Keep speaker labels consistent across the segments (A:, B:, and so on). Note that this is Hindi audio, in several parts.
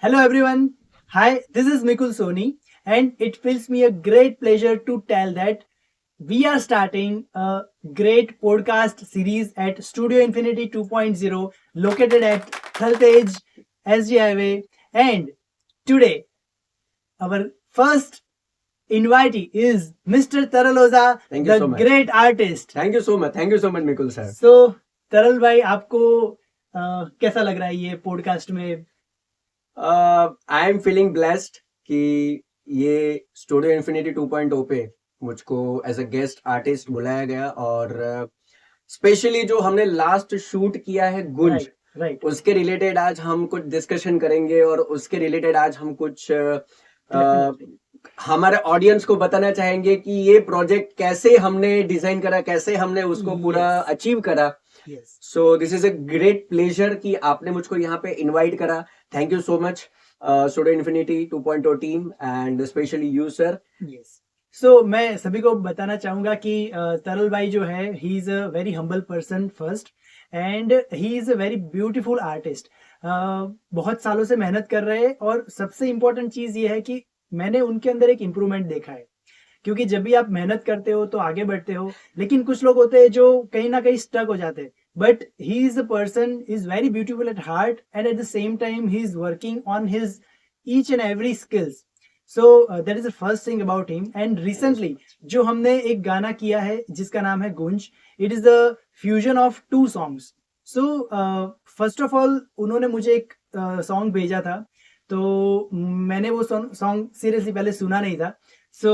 A: Hello everyone. Hi, this is Mikul Soni, and it feels me a great pleasure to tell that we are starting a great podcast series at Studio Infinity 2.0 located at Thaltej, SG Highway. And today, our first invitee is Mr. Taraloza,
B: Thank you
A: the
B: so much.
A: great artist.
B: Thank you so much Mikul sir.
A: So, तरल भाई आपको कैसा लग रहा है ये पॉडकास्ट में?
B: आई एम फीलिंग ब्लेस्ड कि ये स्टूडियो इन्फिनिटी 2.0 पे मुझको एज अ गेस्ट आर्टिस्ट बुलाया गया और स्पेशली जो हमने लास्ट शूट किया है गुंज
A: राइट
B: उसके रिलेटेड आज हम कुछ डिस्कशन करेंगे और उसके रिलेटेड आज हम कुछ हमारे ऑडियंस को बताना चाहेंगे कि ये प्रोजेक्ट कैसे हमने डिजाइन करा, कैसे हमने उसको पूरा अचीव करा. So this is a great pleasure कि आपने मुझको यहाँ पे इनवाइट करा. Thank you so much studio infinity 2.0 team and specially you sir.
A: सो मैं सभी को बताना चाहूंगा कि तरल भाई जो है he is a very humble person first and he is a very beautiful artist. बहुत सालों से मेहनत कर रहे हैं और सबसे इम्पोर्टेंट चीज ये है कि मैंने उनके अंदर एक इम्प्रूवमेंट देखा है. क्योंकि जब भी आप मेहनत करते हो तो आगे बढ़ते हो, लेकिन कुछ लोग होते हैं जो कहीं ना कहीं स्टक हो जाते हैं. But he is a person is very beautiful at heart and at the same time he is working on his each and every skills. So that is the first thing about him. And recently जो हमने एक गाना किया है जिसका नाम है Gunj, it is the fusion of two songs. So first of all उन्होंने मुझे एक सॉन्ग भेजा था, तो मैंने वो सॉन्ग सीरियसली पहले सुना नहीं था. So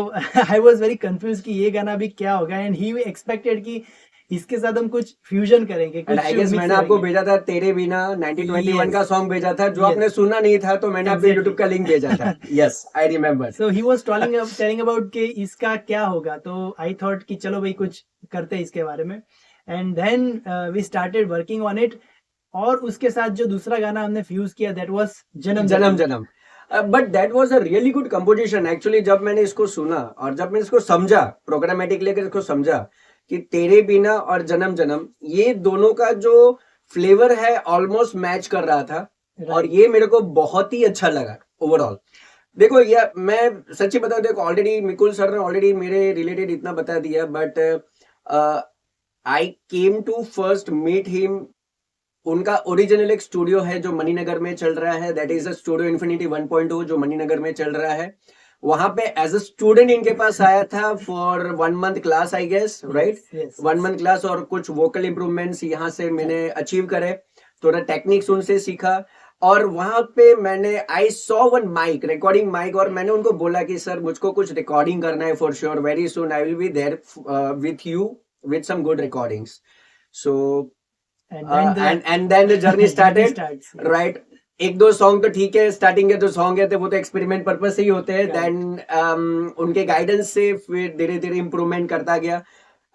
A: I was very confuse कि ये गाना अभी क्या होगा एंड ही एक्सपेक्टेड कि इसके साथ हम कुछ फ्यूजन करेंगे.
B: आई गेस मैंने आपको भेजा था तेरे बिना 1921 का सॉन्ग भेजा था जो आपने सुना नहीं था, तो मैंने आपको यूट्यूब का लिंक भेजा था. Yes I remember.
A: So he was telling about कि इसका क्या होगा, तो आई थॉट कि चलो भाई कुछ करते हैं इसके बारे में. And then we started working on it. और उसके साथ जो दूसरा गाना हमने फ्यूज किया दैट वाज जन्म
B: जन्म जन्म. But that was a really good composition actually. जब मैंने इसको सुना और जब मैं इसको समझा प्रोग्रामेटिक लेकर इसको समझा कि तेरे बिना और जन्म जन्म ये दोनों का जो फ्लेवर है ऑलमोस्ट मैच कर रहा था. और ये मेरे को बहुत ही अच्छा लगा ओवरऑल. देखो ये मैं सच्ची बता, देखो ऑलरेडी मिकुल सर ने ऑलरेडी मेरे रिलेटेड इतना बता दिया, but I came to first meet him. उनका ओरिजिनल एक स्टूडियो है जो मणिनगर में चल रहा है, that is a studio infinity 1.0 जो मणिनगर में चल रहा है. वहां पे एज अ स्टूडेंट इनके पास आया था for 1 month class I guess, right. 1 month class और कुछ वोकल इंप्रूवमेंट्स यहाँ से मैंने अचीव करे, थोड़ा टेक्निक्स उनसे सीखा. और वहां पे मैंने I saw one mic, recording mic, और मैंने उनको बोला कि सर मुझको कुछ रिकॉर्डिंग करना है for sure, very soon I will be there with you with some good recordings. So and then the journey started. Right. एक दो सॉन्ग तो ठीक है, स्टार्टिंग के जो सॉन्ग है वो तो एक्सपेरिमेंट पर्पस से ही होते हैं. देन उनके गाइडेंस से फिर धीरे धीरे इम्प्रूवमेंट करता गया.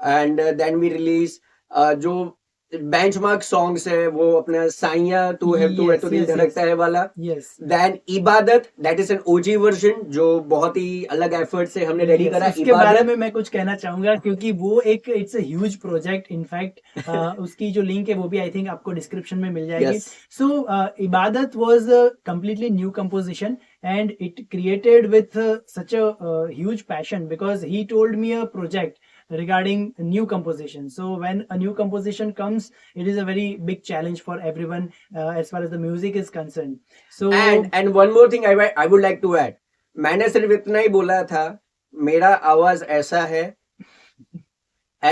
B: एंड देन वी रिलीज जो बेंचमार्क सॉन्ग्स है वो अपना साइया तू है तो दिल धड़कता है वाला. देन इबादत, that is an OG version जो बहुत ही अलग एफर्ट से हमने रेडी करा.
A: इसके बारे में मैं कुछ कहना चाहूंगा क्योंकि वो एक it's a huge project. In fact उसकी जो लिंक है वो भी आई थिंक आपको डिस्क्रिप्शन में मिल जाएगी. सो इबादत was a completely new composition and it created with such a huge passion because he told me a project regarding new composition. So when a new composition comes, it is a very big challenge for everyone as far as the music is concerned. So
B: and one more thing I would like to add. मैंने सिर्फ इतना ही बोला था, मेरा आवाज ऐसा है,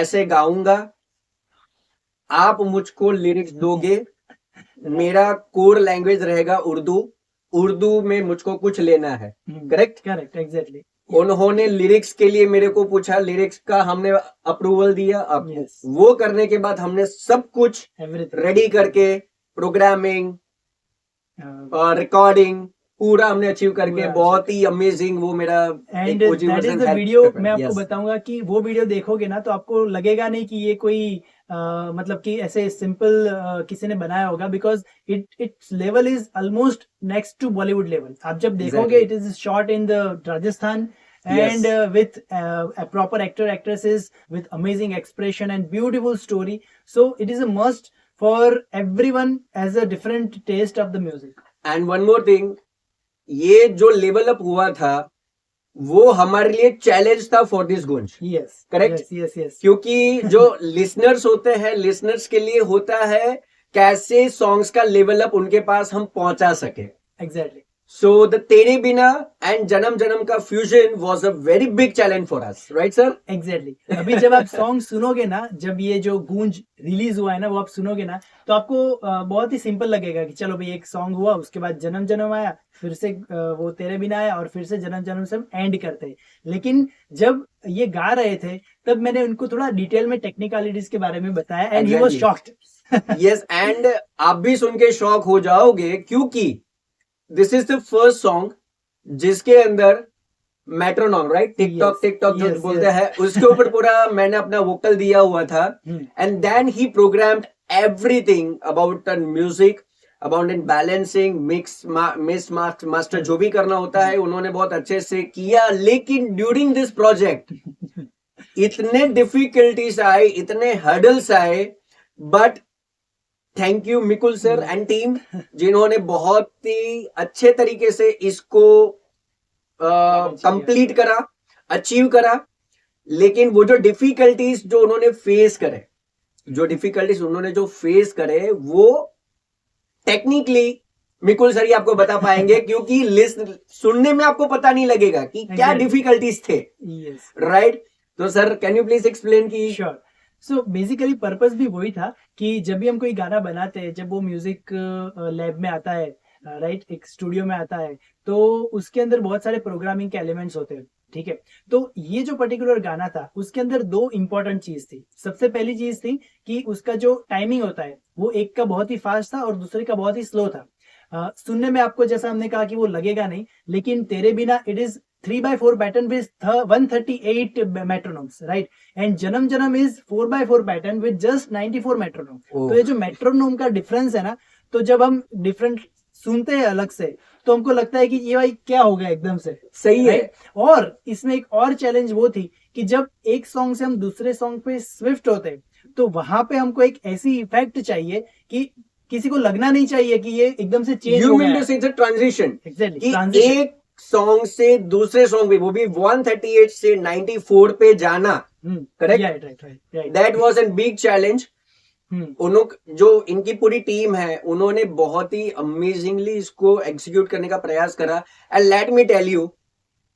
B: ऐसे गाऊंगा, आप मुझको लिरिक्स दोगे, मेरा कोर लैंग्वेज रहेगा उर्दू में मुझको कुछ लेना है. Correct
A: exactly.
B: उन्होंने लिरिक्स के लिए मेरे को पूछा, लिरिक्स का हमने अप्रूवल दिया. अब वो करने के बाद हमने सब कुछ रेडी करके प्रोग्रामिंग और रिकॉर्डिंग पूरा हमने अचीव करके बहुत ही अमेजिंग वो मेरा
A: and that is the video. मैं आपको बताऊंगा कि वो वीडियो देखोगे ना तो आपको लगेगा नहीं कि ये कोई मतलब कि ऐसे सिंपल किसी ने बनाया होगा, because it's level is almost next to Bollywood level. आप जब देखोगे it is shot in the Rajasthan and with proper actresses with amazing expression and beautiful story. So it is a must for everyone as a different taste of the music.
B: And one more thing, ये जो लेवल अप हुआ था वो हमारे लिए चैलेंज था for this Gunj,
A: yes
B: correct?
A: Yes yes yes
B: क्योंकि जो लिसनर्स होते हैं, लिसनर्स के लिए होता है कैसे सॉन्ग्स का लेवल अप उनके पास हम पहुंचा सके।
A: एग्जैक्टली
B: So the तेरे बिना and जन्म जन्म का fusion was a very big challenge for us, right sir?
A: Exactly अभी जब आप सॉन्ग सुनोगे ना, जब ये जो गूंज रिलीज हुआ है ना, वो आप सुनोगे ना, तो आपको बहुत ही सिंपल लगेगा कि चलो भाई एक सॉन्ग हुआ, उसके बाद जन्म जन्म आया, फिर से वो तेरे बिना आया, और फिर से जन्म जन्म से हम एंड करते हैं। लेकिन जब ये गा रहे थे तब मैंने उनको थोड़ा डिटेल में टेक्निकलिटीज के बारे में बताया, and he was shocked.
B: Yes, and आप भी सुन के शॉक हो जाओगे क्योंकि this is the first song जिसके अंदर मेट्रोनॉम, राइट, टिकटॉक टिकटॉक जो
A: yes,
B: बोलते
A: yes.
B: हैं, उसके ऊपर पूरा मैंने अपना वोकल दिया हुआ था। And then he programmed everything about music, about in balancing, mix master, जो भी करना होता है उन्होंने बहुत अच्छे से किया। लेकिन ड्यूरिंग दिस प्रोजेक्ट इतने डिफिकल्टीज आए, इतने हर्डल्स आए, but thank you Mikul sir and team, जिन्होंने बहुत ही अच्छे तरीके से इसको कंप्लीट करा, अचीव करा। लेकिन वो जो डिफिकल्टीज जो उन्होंने फेस करे, वो टेक्निकली मिकुल सर ही आपको बता पाएंगे क्योंकि लिस्ट सुनने में आपको पता नहीं लगेगा कि क्या डिफिकल्टीज थे, राइट? तो sir can you please explain की?
A: श्योर। सो बेसिकली पर्पस भी वही था कि जब भी हम कोई गाना बनाते हैं, जब वो म्यूजिक लैब में आता है, राइट, एक स्टूडियो में आता है, तो उसके अंदर बहुत सारे प्रोग्रामिंग के एलिमेंट्स होते हैं, ठीक है? तो ये जो पर्टिकुलर गाना था, उसके अंदर दो इंपॉर्टेंट चीज थी। सबसे पहली चीज थी कि उसका जो टाइमिंग होता है वो एक का बहुत ही फास्ट था और दूसरे का बहुत ही स्लो था। सुनने में आपको, जैसा हमने कहा, कि वो लगेगा नहीं, लेकिन तेरे बिना it is 3/4 pattern with 138 metronomes, right? And Janam Janam is 4/4 pattern with just 94 metronome. तो ये जो मेट्रोनोम का डिफरेंस है ना, तो जब हम डिफरेंट सुनते हैं अलग से, तो हमको लगता है कि ये भाई क्या हो गया एकदम से,
B: सही है।
A: और इसमें एक और चैलेंज वो थी कि जब एक सॉन्ग से हम दूसरे सॉन्ग पे स्विफ्ट होते, तो वहां पे हमको एक ऐसी इफेक्ट चाहिए कि किसी को लगना नहीं चाहिए कि ये एकदम से चेंज हो गया है।
B: ट्रांजिशन,
A: एग्जैक्टली,
B: एक सॉन्ग से दूसरे सॉन्ग पे, वो भी 138 से 94 पे जाना, correct?
A: Right,
B: that was an big challenge. उन्होंने, जो इनकी पूरी टीम है, उन्होंने बहुत ही अमेजिंगली इसको एग्जीक्यूट करने का प्रयास करा। And let me tell you,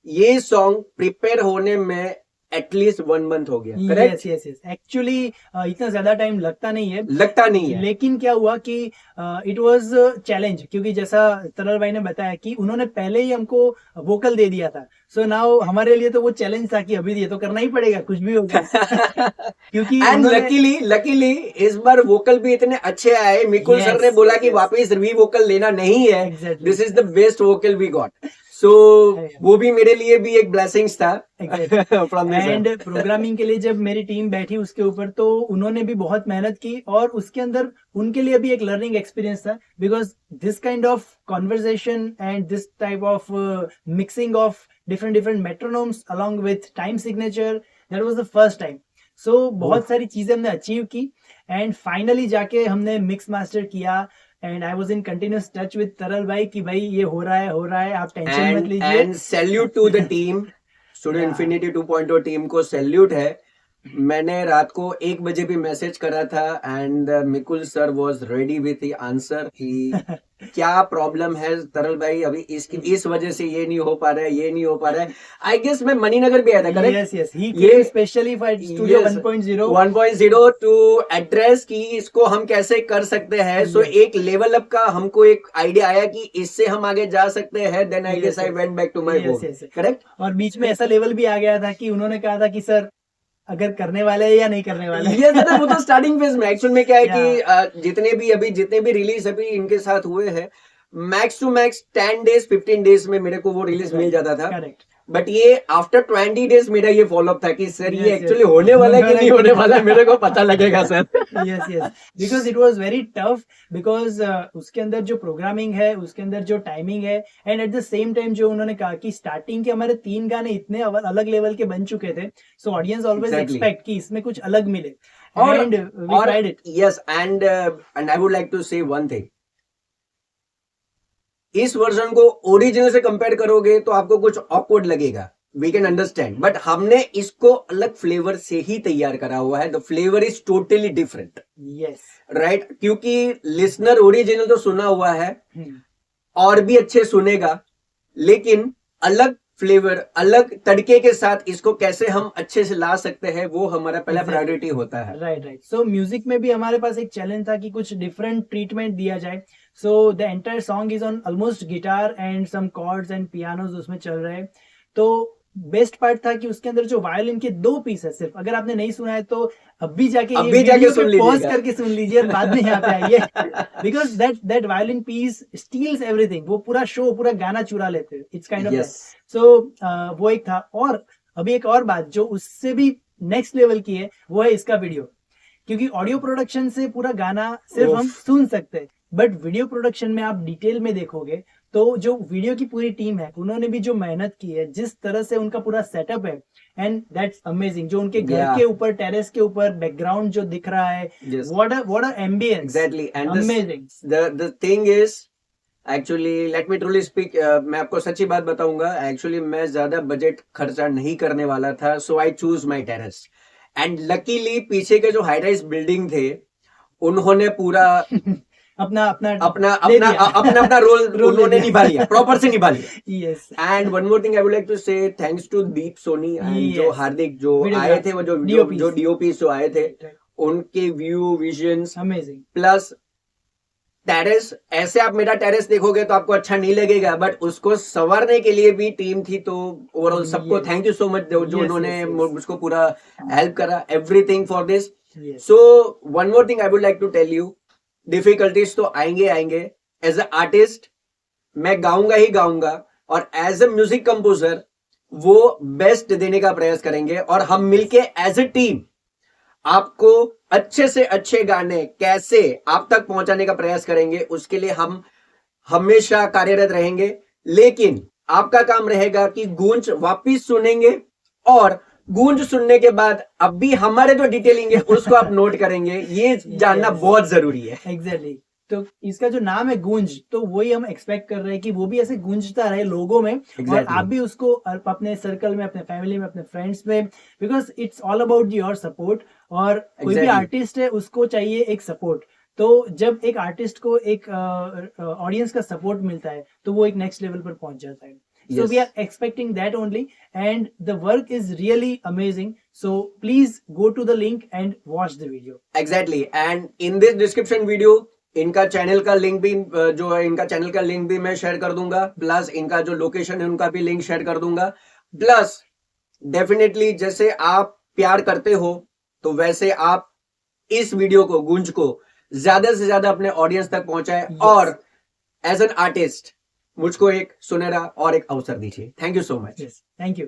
B: ये सॉन्ग प्रिपेयर होने में एटलीस्ट 1 मंथ हो गया, करेक्ट?
A: यस। एक्चुअली इतना ज्यादा टाइम लगता नहीं है, लेकिन क्या हुआ कि इट वाज चैलेंज, क्योंकि जैसा तरल भाई ने बताया कि उन्होंने पहले ही हमको वोकल दे दिया था। सो नाउ हमारे लिए तो वो चैलेंज था कि अभी ये तो करना ही पड़ेगा, कुछ भी होगा। क्योंकि
B: एंड लकीली इस बार वोकल भी इतने अच्छे आए। मिकुल सर ने बोला कि वापस री वोकल लेना नहीं है, this is the best vocal we got. So वो भी मेरे लिए भी एक ब्लेसिंग्स था।
A: एंड प्रोग्रामिंग के लिए जब मेरी टीम बैठी उसके ऊपर, तो उन्होंने भी बहुत मेहनत की, और उसके अंदर उनके लिए भी एक लर्निंग एक्सपीरियंस था, because this kind of conversation and this type of mixing of different metronomes along with time signature, that was the first time. So बहुत सारी चीजें हमने अचीव की, एंड फाइनली जाके हमने मिक्स मास्टर किया, and I was in continuous touch with तरल भाई कि भाई ये हो रहा है, आप टेंशन मत लीजिए।
B: And salute to the team, studio infinity 2.0 team को सैल्यूट है। मैंने रात को 1 बजे भी मैसेज करा था, and Mikul sir was ready with the answer कि क्या प्रॉब्लम है तरल भाई, अभी इस वजह से ये नहीं हो पा रहा है, आई गेस मैं मणिनगर भी आया था, correct?
A: Yes, he came specially for studio 1.0
B: to address कि इसको हम कैसे कर सकते हैं। सो एक लेवल अप का हमको एक आइडिया आया कि इससे हम आगे जा सकते हैं। Then I guess I went back to my home, correct?
A: और बीच में ऐसा लेवल भी आ गया था कि उन्होंने कहा था कि सर अगर करने वाले हैं या नहीं करने वाले हैं।
B: ये वो तो स्टार्टिंग फेज में, एक्चुअल में क्या है कि जितने भी रिलीज अभी इनके साथ हुए हैं, max to max 10 days 15 days में मेरे को वो रिलीज मिल जाता था।
A: करेक्ट।
B: बट ये आफ्टर 20 डेज मेरा ये फॉलोअप था कि सर ये एक्चुअली होने वाला है कि नहीं होने वाला है, मेरे को पता लगेगा sir.
A: Yes, because it was very tough, because उसके अंदर जो प्रोग्रामिंग है, उसके अंदर जो टाइमिंग है, and at the same time जो उन्होंने कहा कि स्टार्टिंग के हमारे 3 गाने इतने अलग लेवल के बन चुके थे, सो ऑडियंस ऑलवेज एक्सपेक्ट कि इसमें कुछ अलग मिले, and we tried it.
B: Yes, and I would like to say one thing, इस वर्जन को ओरिजिनल से कंपेयर करोगे तो आपको कुछ ऑकवर्ड लगेगा, वी कैन अंडरस्टैंड, बट हमने इसको अलग फ्लेवर से ही तैयार करा हुआ है. The flavour is totally different,
A: yes.
B: Right? क्योंकि लिसनर ओरिजिनल तो सुना हुआ है और भी अच्छे सुनेगा, लेकिन अलग फ्लेवर, अलग तड़के के साथ इसको कैसे हम अच्छे से ला सकते हैं, वो हमारा पहला प्रायोरिटी होता है.
A: राइट. सो म्यूजिक में भी हमारे पास एक चैलेंज था कि कुछ डिफरेंट ट्रीटमेंट दिया जाए. So the entire song is on almost guitar and some chords and pianos उसमें चल रहे हैं. तो बेस्ट पार्ट था कि उसके अंदर जो वायोलिन के 2 पीस है सिर्फ. अगर आपने नहीं सुना है तो अभी जाके पॉज करके सुन लीजिए और बाद में यहाँ पे आइए, because that violin piece steals everything. वो पूरा शो, पूरा गाना चुरा लेते हैं. It's kind of. सो वो एक था. और अभी एक और बात जो उससे भी नेक्स्ट लेवल की है, वो है इसका वीडियो. क्योंकि ऑडियो प्रोडक्शन से पूरा गाना सिर्फ हम सुन सकते हैं, बट वीडियो प्रोडक्शन में आप डिटेल में देखोगे तो जो वीडियो की पूरी टीम है, उन्होंने भी जो मेहनत की है, जिस तरह से उनका पूरा सेटअप है, एंड दैट्स अमेजिंग. जो उनके घर के ऊपर, टेरेस के ऊपर बैकग्राउंड जो दिख रहा है, what a ambience.
B: Exactly. And
A: amazing.
B: The thing is, actually let me truly speak, मैं आपको सच्ची बात बताऊंगा. एक्चुअली मैं ज्यादा बजट खर्चा नहीं करने वाला था, so I choose my terrace. And luckily पीछे के जो हाई राइज बिल्डिंग थे, उन्होंने पूरा अपना रोल उन्होंने निभा लिया, प्रॉपर से निभा लिया. Yes. And one more thing I would like to say, thanks to Deep Soni and जो हार्दिक जो आए थे, वो जो डीओपीस जो आए थे, उनके view visions amazing. Plus terrace, ऐसे आप मेरा टेरेस देखोगे तो आपको अच्छा नहीं लगेगा, बट उसको संवारने के लिए भी टीम थी. तो ओवरऑल सबको थैंक यू सो मच जो उन्होंने मुझको पूरा हेल्प करा, everything for this. So one more thing I would like to tell you, difficulties तो आएंगे. एज अ आर्टिस्ट मैं गाऊंगा ही गाऊंगा, और एज अ म्यूजिक कंपोजर वो बेस्ट देने का प्रयास करेंगे, और हम मिलके एज अ टीम आपको अच्छे से अच्छे गाने कैसे आप तक पहुंचाने का प्रयास करेंगे. उसके लिए हम हमेशा कार्यरत रहेंगे, लेकिन आपका काम रहेगा कि गूंज वापिस सुनेंगे, और गूंज सुनने के बाद अब भी हमारे जो डिटेलिंग है उसको आप नोट करेंगे. ये जानना बहुत जरूरी है. एग्जैक्टली. तो इसका जो नाम है गूंज, तो वही हम एक्सपेक्ट कर रहे हैं कि वो भी ऐसे गूंजता रहे लोगों में. और आप भी उसको अपने सर्कल में, अपने फैमिली में, अपने फ्रेंड्स में, because it's all about your support. और कोई भी आर्टिस्ट है, उसको चाहिए एक सपोर्ट. तो जब एक आर्टिस्ट को एक ऑडियंस का सपोर्ट मिलता है, तो वो एक नेक्स्ट लेवल पर पहुंच जाता है. So we are expecting that only, and the work is really amazing. So please go to the link and watch the video. Exactly. And in this description video, इनका चैनल का लिंक भी जो है, इनका चैनल का लिंक भी मैं शेयर कर दूंगा. प्लस इनका जो लोकेशन है उनका भी लिंक शेयर कर दूंगा. प्लस डेफिनेटली जैसे आप प्यार करते हो, तो वैसे आप इस वीडियो को, गूंज को ज्यादा से ज्यादा अपने ऑडियंस तक पहुंचाए. और एज एन आर्टिस्ट मुझको एक सुनहरा और एक अवसर दीजिए. Thank you so much. Thank you.